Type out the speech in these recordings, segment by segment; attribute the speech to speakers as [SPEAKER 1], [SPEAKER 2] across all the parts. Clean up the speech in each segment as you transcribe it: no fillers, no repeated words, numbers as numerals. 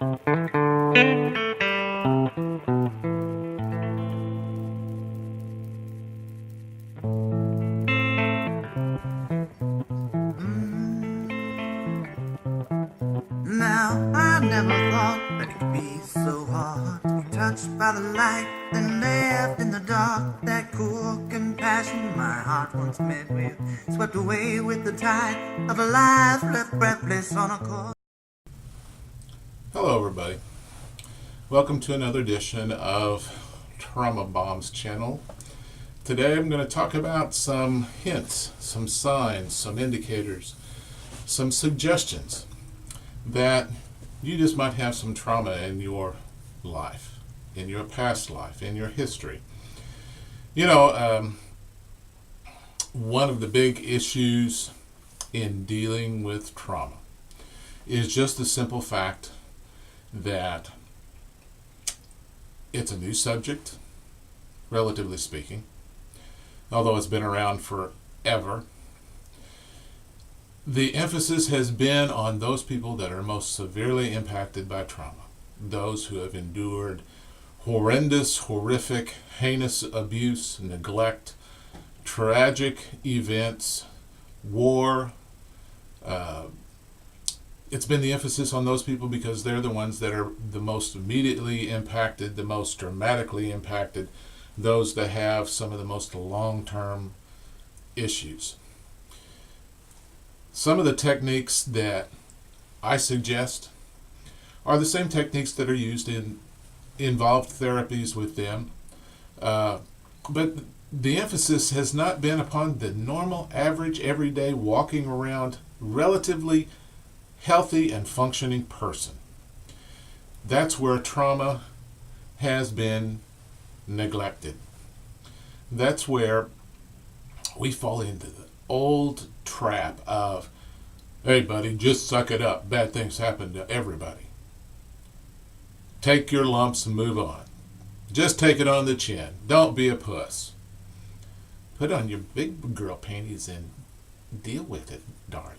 [SPEAKER 1] Now, I never thought that it could be so hard to be touched by the light, then left in the dark. That cool compassion my heart once met with, swept away with the tide of a life left breathless on a course.
[SPEAKER 2] Hello, everybody. Welcome to another edition of Trauma Bombs channel. Today I'm going to talk about some hints, some signs, some indicators, some suggestions that you just might have some trauma in your life, in your past life, in your history. You know, one of the big issues in dealing with trauma is just the simple fact that it's a new subject, relatively speaking, although it's been around forever. The emphasis has been on those people that are most severely impacted by trauma, those who have endured horrendous, horrific, heinous abuse, neglect, tragic events, war. It's been the emphasis on those people because they're the ones that are the most immediately impacted, the most dramatically impacted, those that have some of the most long-term issues. Some of the techniques that I suggest are the same techniques that are used in involved therapies with them, but the emphasis has not been upon the normal, average, everyday, walking around, relatively healthy and functioning person. That's where trauma has been neglected. That's where we fall into the old trap of, hey buddy, just suck it up. Bad things happen to everybody. Take your lumps and move on. Just take it on the chin. Don't be a puss. Put on your big girl panties and deal with it, darling.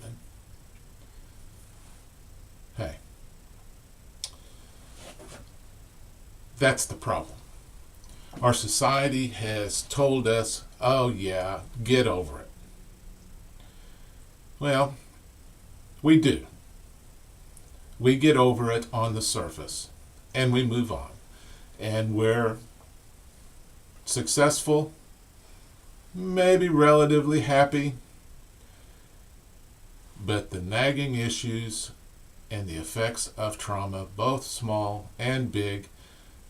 [SPEAKER 2] Hey, that's the problem. Our society has told us, oh yeah, get over it. Well, we do. We get over it on the surface and we move on. And we're successful, maybe relatively happy, but the nagging issues and the effects of trauma, both small and big,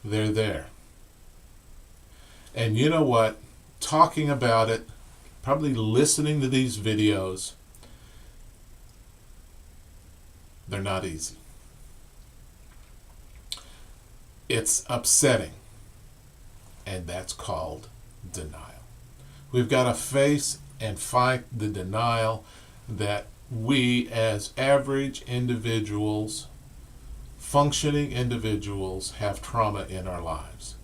[SPEAKER 2] they're there. And you know what? Talking about it, probably listening to these videos, they're not easy. It's upsetting, and that's called denial. We've got to face and fight the denial that we as average individuals, functioning individuals, have trauma in our lives.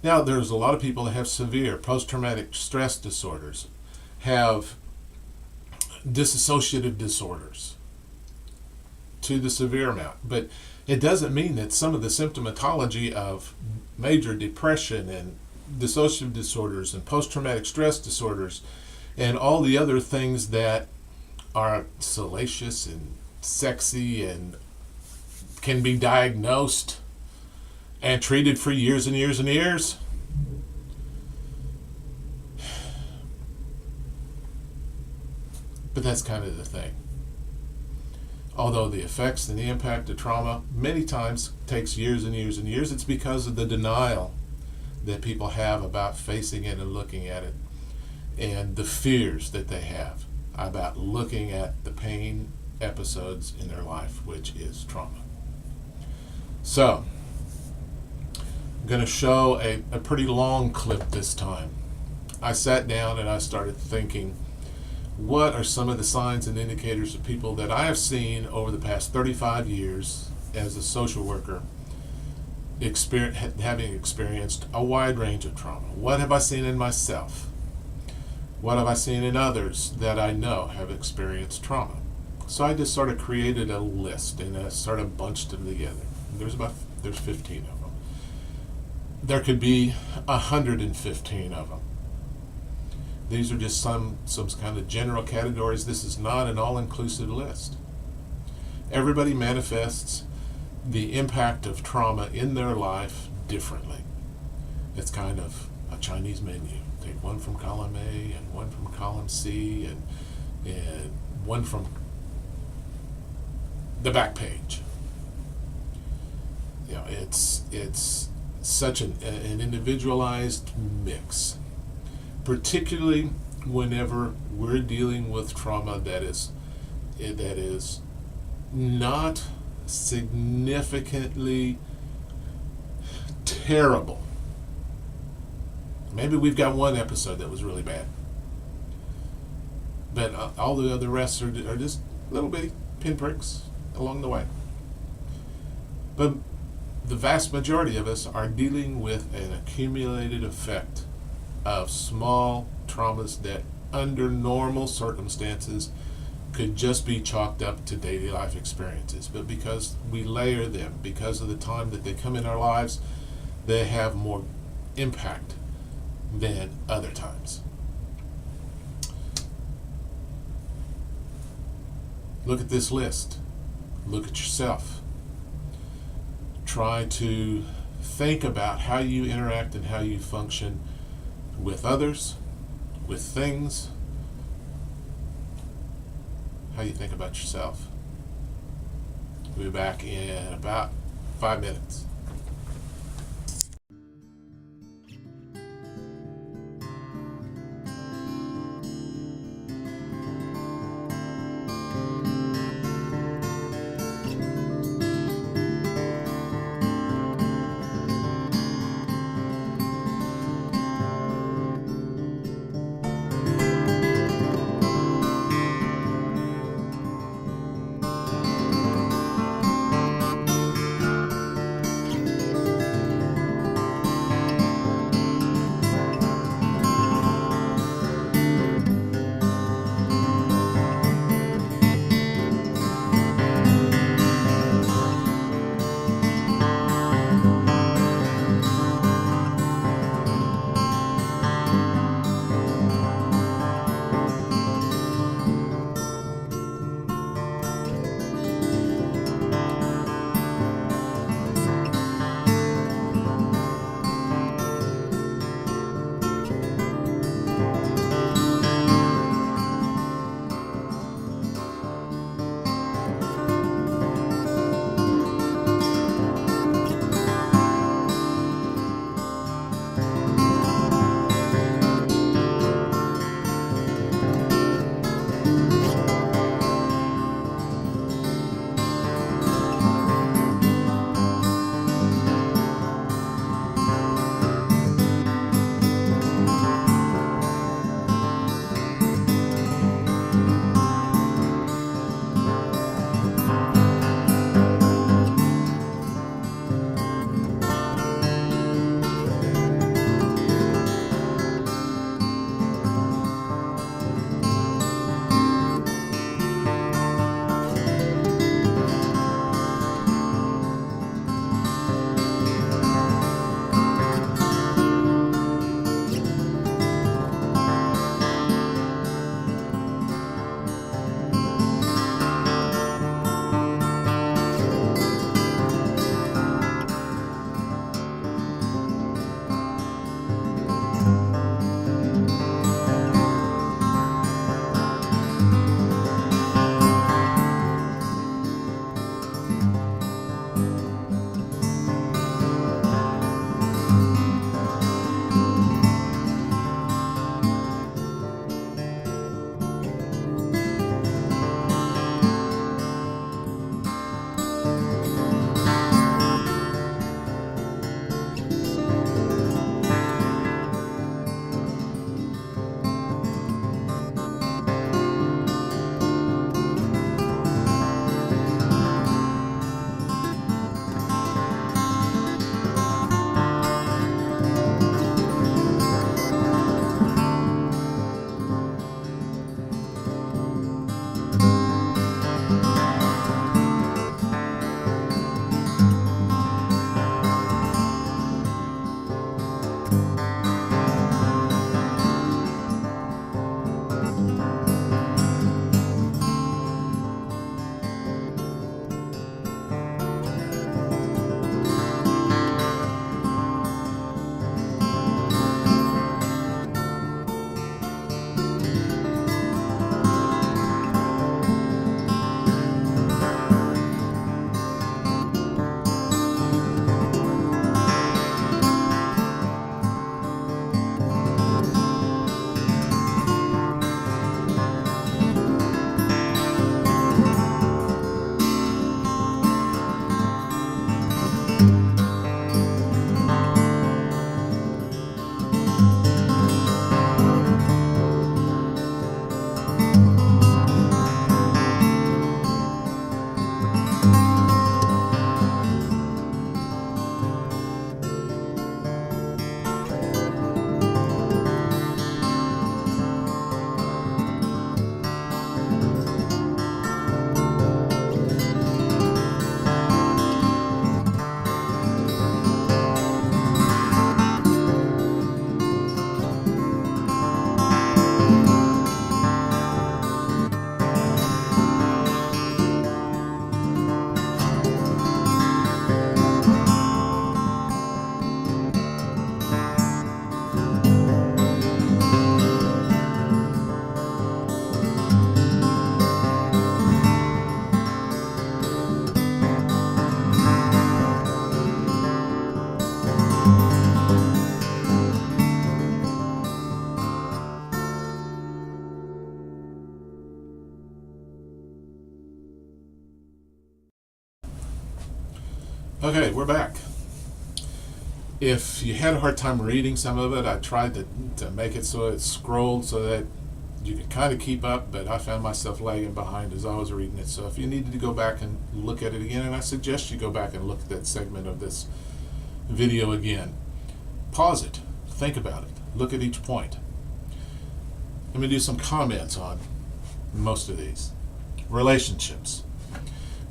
[SPEAKER 2] Now, there's a lot of people that have severe post-traumatic stress disorders, have dissociative disorders to the severe amount, but it doesn't mean that some of the symptomatology of major depression and dissociative disorders and post-traumatic stress disorders and all the other things that are salacious and sexy and can be diagnosed and treated for years and years and years. But that's kind of the thing. Although the effects and the impact of trauma many times takes years and years and years, it's because of the denial that people have about facing it and looking at it, and the fears that they have about looking at the pain episodes in their life, which is trauma. So, I'm going to show a pretty long clip this time. I sat down and I started thinking, what are some of the signs and indicators of people that I have seen over the past 35 years as a social worker having experienced a wide range of trauma? What have I seen in myself? What have I seen in others that I know have experienced trauma? So I just sort of created a list and I sort of bunched them together. There's 15 of them. There could be 115 of them. These are just some kind of general categories. This is not an all-inclusive list. Everybody manifests the impact of trauma in their life differently. It's kind of a Chinese menu. Take one from column A and one from column C and one from the back page. You know, it's such an individualized mix, particularly whenever we're dealing with trauma that is not significantly terrible. Maybe we've got one episode that was really bad, but all the other rest are just little bitty pinpricks along the way. But the vast majority of us are dealing with an accumulated effect of small traumas that under normal circumstances could just be chalked up to daily life experiences. But because we layer them, because of the time that they come in our lives, they have more impact than other times. Look at this list. Look at yourself. Try to think about how you interact and how you function with others, with things, how you think about yourself. We'll be back in about 5 minutes. Okay, we're back. If you had a hard time reading some of it, I tried to make it so it scrolled so that you could kind of keep up, but I found myself lagging behind as I was reading it. So if you needed to go back and look at it again, and I suggest you go back and look at that segment of this video again, pause it, think about it, look at each point. Let me do some comments on most of these. Relationships.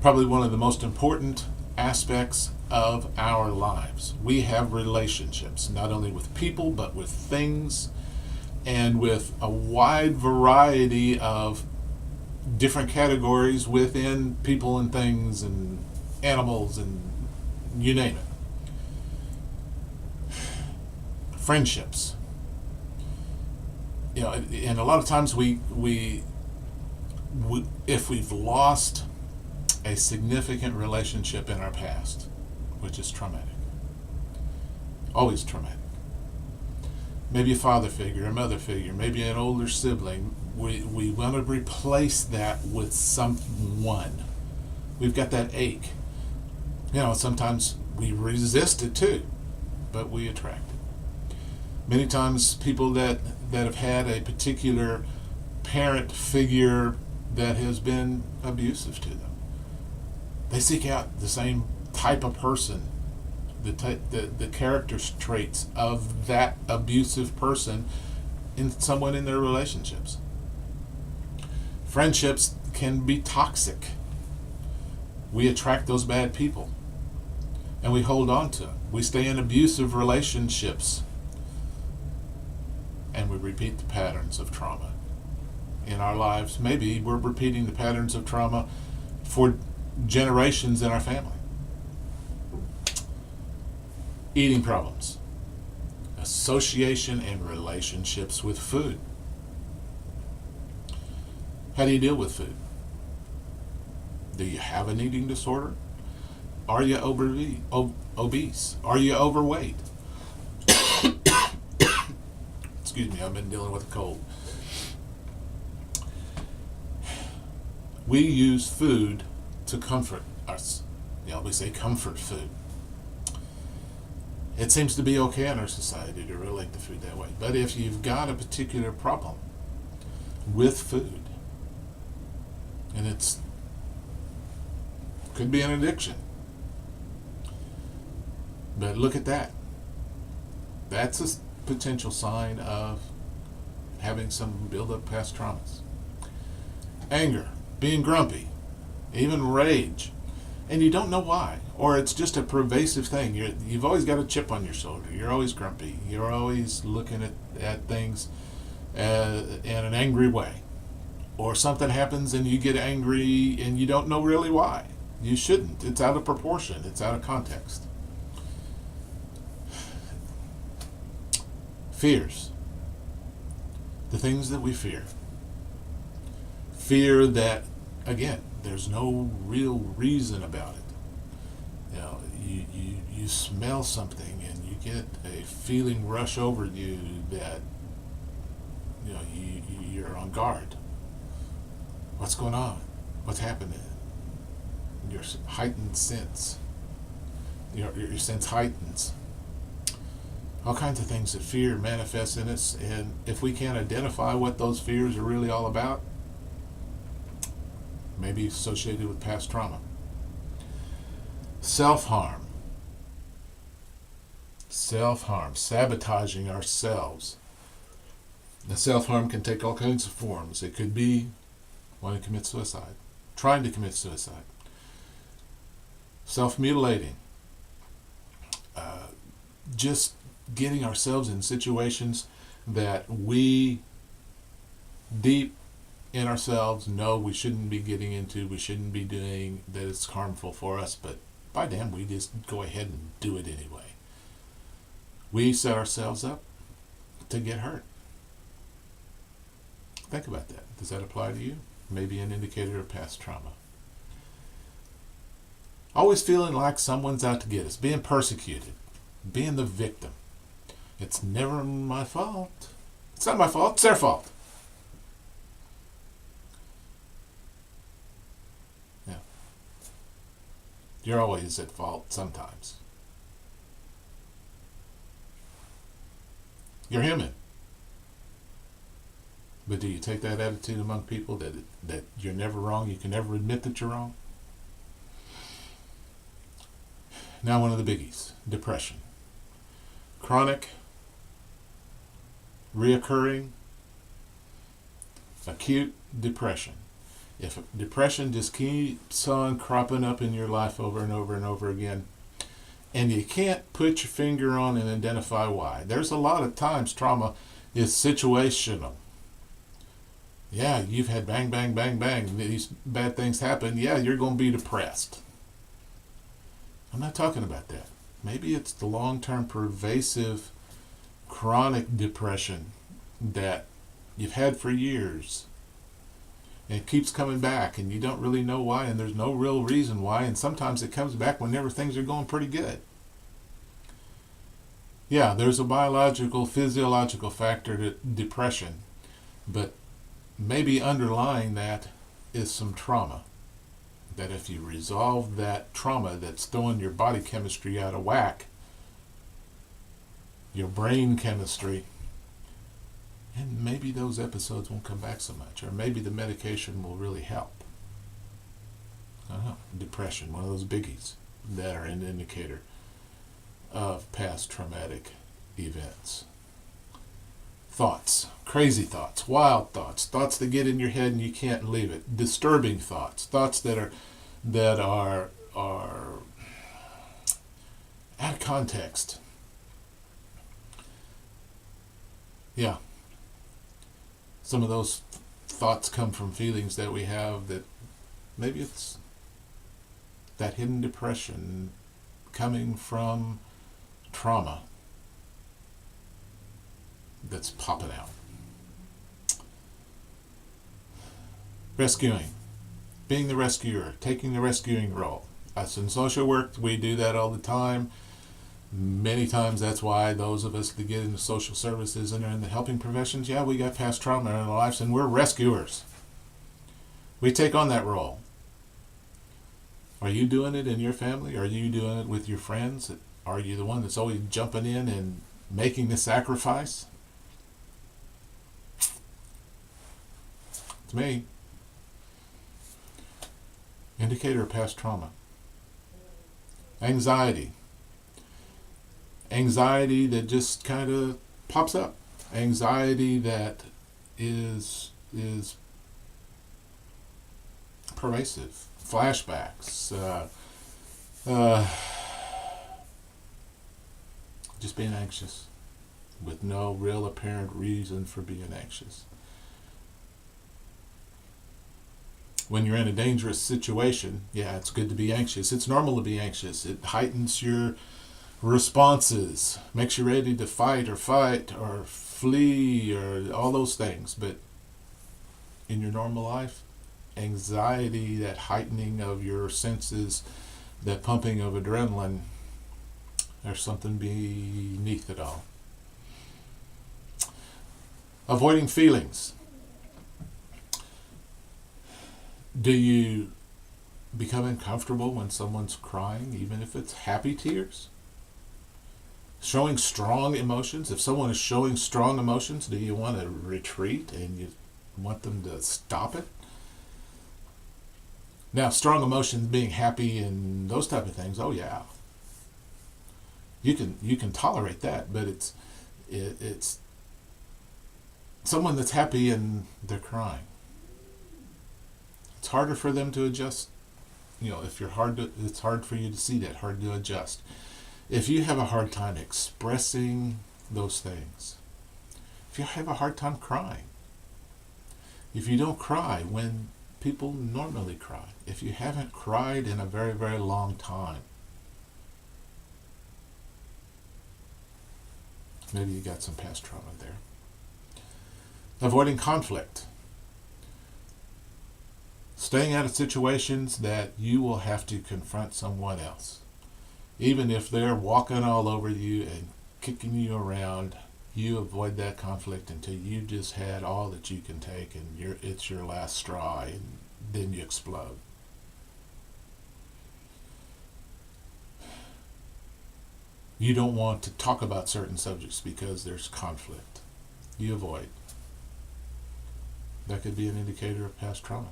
[SPEAKER 2] Probably one of the most important aspects of our lives. We have relationships, not only with people, but with things, and with a wide variety of different categories within people and things and animals and you name it. Friendships. You know, and a lot of times we if we've lost a significant relationship in our past, which is traumatic, always traumatic. Maybe a father figure, a mother figure, maybe an older sibling. We want to replace that with someone. We've got that ache. You know, sometimes we resist it too, but we attract it. Many times people that have had a particular parent figure that has been abusive to them, they seek out the same type of person, the character traits of that abusive person in someone in their relationships. Friendships can be toxic. We attract those bad people and we hold on to them. We stay in abusive relationships and we repeat the patterns of trauma in our lives. Maybe we're repeating the patterns of trauma for generations in our family. Eating problems, association and relationships with food. How do you deal with food? Do you have an eating disorder? Are you obese? Are you overweight? Excuse me, I've been dealing with a cold. We use food to comfort us. You know, we say comfort food. It seems to be okay in our society to relate to food that way. But if you've got a particular problem with food, and could be an addiction, but look at that. That's a potential sign of having some build-up past traumas. Anger, being grumpy, even rage, and you don't know why, or it's just a pervasive thing. You've always got a chip on your shoulder. You're always grumpy. You're always looking at things in an angry way, or something happens and you get angry and you don't know really why. You shouldn't. It's out of proportion. It's out of context. Fears. The things that we fear. Fear that, again, there's no real reason about it. You know, you smell something and you get a feeling rush over you that, you know, you're on guard. What's going on? What's happening? Your heightened sense. Your sense heightens. All kinds of things that fear manifests in us, and if we can't identify what those fears are really all about, maybe associated with past trauma. Self-harm. Self-harm, sabotaging ourselves. The self-harm can take all kinds of forms. It could be wanting to commit suicide, trying to commit suicide, self-mutilating, just getting ourselves in situations that we deep in ourselves know we shouldn't be getting into, we shouldn't be doing, that it's harmful for us, but by damn, we just go ahead and do it anyway. We set ourselves up to get hurt. Think about that. Does that apply to you? Maybe an indicator of past trauma. Always feeling like someone's out to get us, being persecuted, being the victim. It's never my fault. It's not my fault, it's their fault. Yeah. You're always at fault sometimes. You're human. But do you take that attitude among people that you're never wrong, you can never admit that you're wrong? Now one of the biggies, depression. Chronic, reoccurring, acute depression. If depression just keeps on cropping up in your life over and over and over again, and you can't put your finger on and identify why. There's a lot of times trauma is situational. Yeah, you've had bang, bang, bang, bang. These bad things happen. Yeah, you're going to be depressed. I'm not talking about that. Maybe it's the long-term pervasive chronic depression that you've had for years. And it keeps coming back and you don't really know why, and there's no real reason why, and sometimes it comes back whenever things are going pretty good. Yeah, there's a biological, physiological factor to depression, but maybe underlying that is some trauma. That if you resolve that trauma that's throwing your body chemistry out of whack, your brain chemistry, and maybe those episodes won't come back so much, or maybe the medication will really help. I don't know. Depression, one of those biggies that are an indicator of past traumatic events. Thoughts, crazy thoughts, wild thoughts, thoughts that get in your head and you can't leave it. Disturbing thoughts, thoughts that are out of context. Yeah. Some of those thoughts come from feelings that we have that maybe it's that hidden depression coming from trauma that's popping out. Rescuing. Being the rescuer. Taking the rescuing role. Us in social work, we do that all the time. Many times that's why those of us that get into social services and are in the helping professions, yeah, we got past trauma in our lives and we're rescuers. We take on that role. Are you doing it in your family? Are you doing it with your friends? Are you the one that's always jumping in and making the sacrifice? It's me. Indicator of past trauma. Anxiety. Anxiety that just kind of pops up. Anxiety that is pervasive. Flashbacks. Just being anxious with no real apparent reason for being anxious. When you're in a dangerous situation, yeah, it's good to be anxious. It's normal to be anxious. It heightens your responses, makes you ready to fight or flee or all those things. But in your normal life, anxiety, that heightening of your senses, that pumping of adrenaline, there's something beneath it all. Avoiding feelings. Do you become uncomfortable when someone's crying, even if it's happy tears? Showing strong emotions. If someone is showing strong emotions, do you want to retreat and you want them to stop it? Now, strong emotions, being happy and those type of things, oh yeah. You can tolerate that, but it's someone that's happy and they're crying. It's harder for them to adjust. If it's hard for you to see that, hard to adjust. If you have a hard time expressing those things, if you have a hard time crying, if you don't cry when people normally cry, if you haven't cried in a very, very long time, maybe you got some past trauma there. Avoiding conflict. Staying out of situations that you will have to confront someone else. Even if they're walking all over you and kicking you around, you avoid that conflict until you just had all that you can take and it's your last straw, and then you explode. You don't want to talk about certain subjects because there's conflict. You avoid. That could be an indicator of past trauma.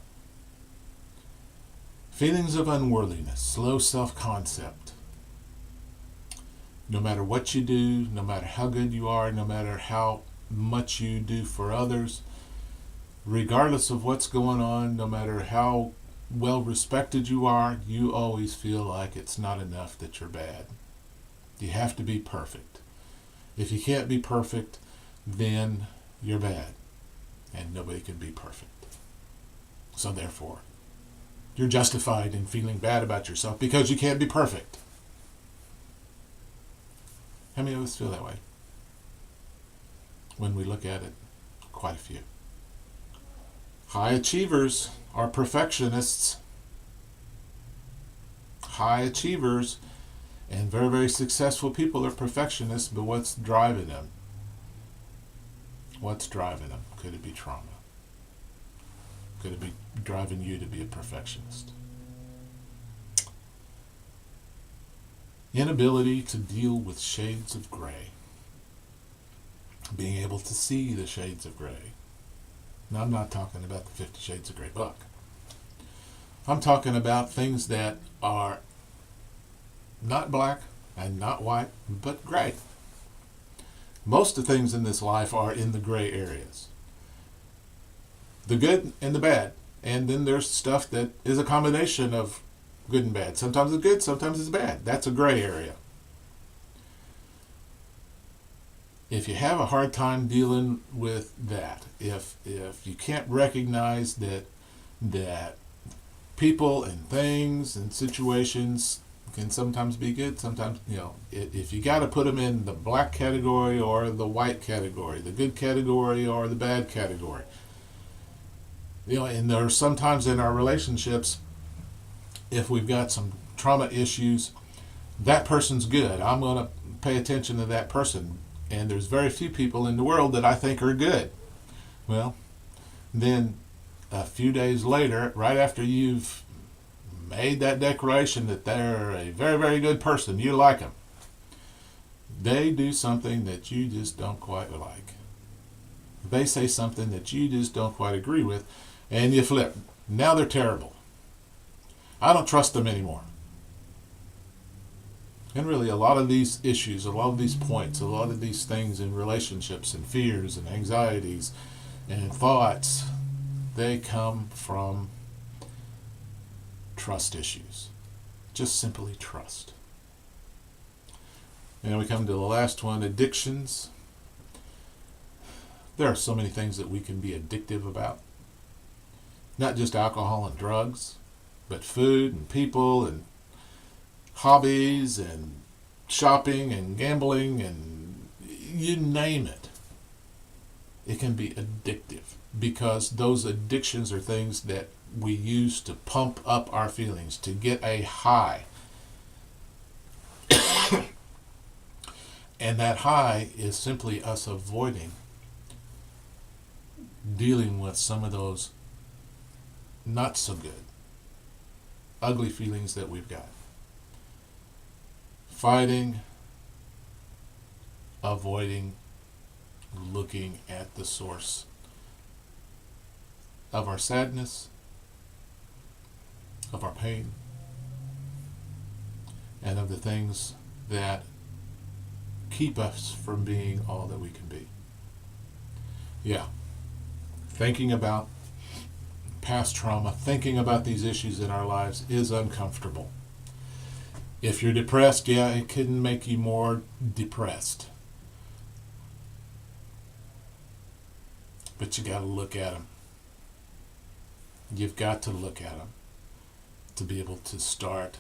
[SPEAKER 2] Feelings of unworthiness, low self-concept. No matter what you do, no matter how good you are, no matter how much you do for others, regardless of what's going on, no matter how well respected you are, you always feel like it's not enough, that you're bad. You have to be perfect. If you can't be perfect, then you're bad. And nobody can be perfect. So therefore, you're justified in feeling bad about yourself because you can't be perfect. How many of us feel that way? When we look at it, quite a few. High achievers are perfectionists. High achievers and very, very successful people are perfectionists, but what's driving them? What's driving them? Could it be trauma? Could it be driving you to be a perfectionist? Inability to deal with shades of gray. Being able to see the shades of gray. Now, I'm not talking about the 50 Shades of Grey book. I'm talking about things that are not black and not white, but gray. Most of the things in this life are in the gray areas. The good and the bad. And then there's stuff that is a combination of good and bad. Sometimes it's good, sometimes it's bad. That's a gray area. If you have a hard time dealing with that, if you can't recognize that people and things and situations can sometimes be good, sometimes, if you got to put them in the black category or the white category, the good category or the bad category. And there are sometimes in our relationships, if we've got some trauma issues, that person's good. I'm going to pay attention to that person. And there's very few people in the world that I think are good. Well, then a few days later, right after you've made that declaration that they're a very, very good person, you like them, they do something that you just don't quite like. They say something that you just don't quite agree with, and you flip. Now they're terrible. I don't trust them anymore. And really, a lot of these issues, a lot of these points, a lot of these things in relationships and fears and anxieties and thoughts, they come from trust issues. Just simply trust. And we come to the last one, addictions. There are so many things that we can be addictive about. Not just alcohol and drugs, but food and people and hobbies and shopping and gambling and you name it. It can be addictive because those addictions are things that we use to pump up our feelings, to get a high. And that high is simply us avoiding dealing with some of those not so good, ugly feelings that we've got. Fighting, avoiding, looking at the source of our sadness, of our pain, and of the things that keep us from being all that we can be. Yeah, thinking about past trauma, thinking about these issues in our lives is uncomfortable. If you're depressed, yeah, it can make you more depressed. But you got to look at them. You've got to look at them to be able to start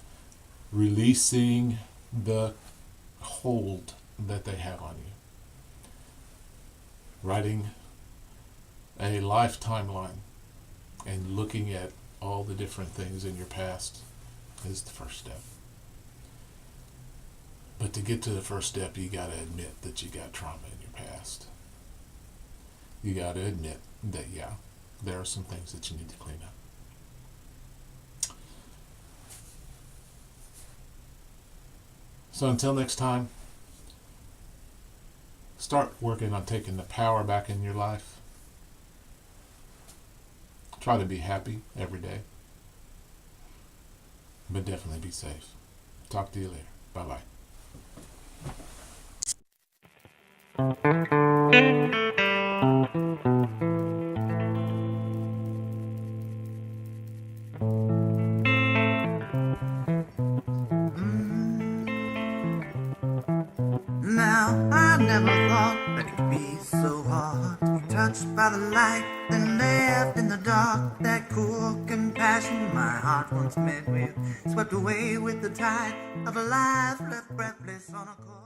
[SPEAKER 2] releasing the hold that they have on you. Writing a life timeline and looking at all the different things in your past is the first step. But to get to the first step, you got to admit that you got trauma in your past. You got to admit that, yeah, there are some things that you need to clean up. So until next time, start working on taking the power back in your life. Try to be happy every day. But definitely be safe. Talk to you later. Bye-bye.
[SPEAKER 1] Now, I never thought that it could be so hard to be touched by the light, then left in the dark. That cool compassion my heart once met with, swept away with the tide of a life left breathless on a cold.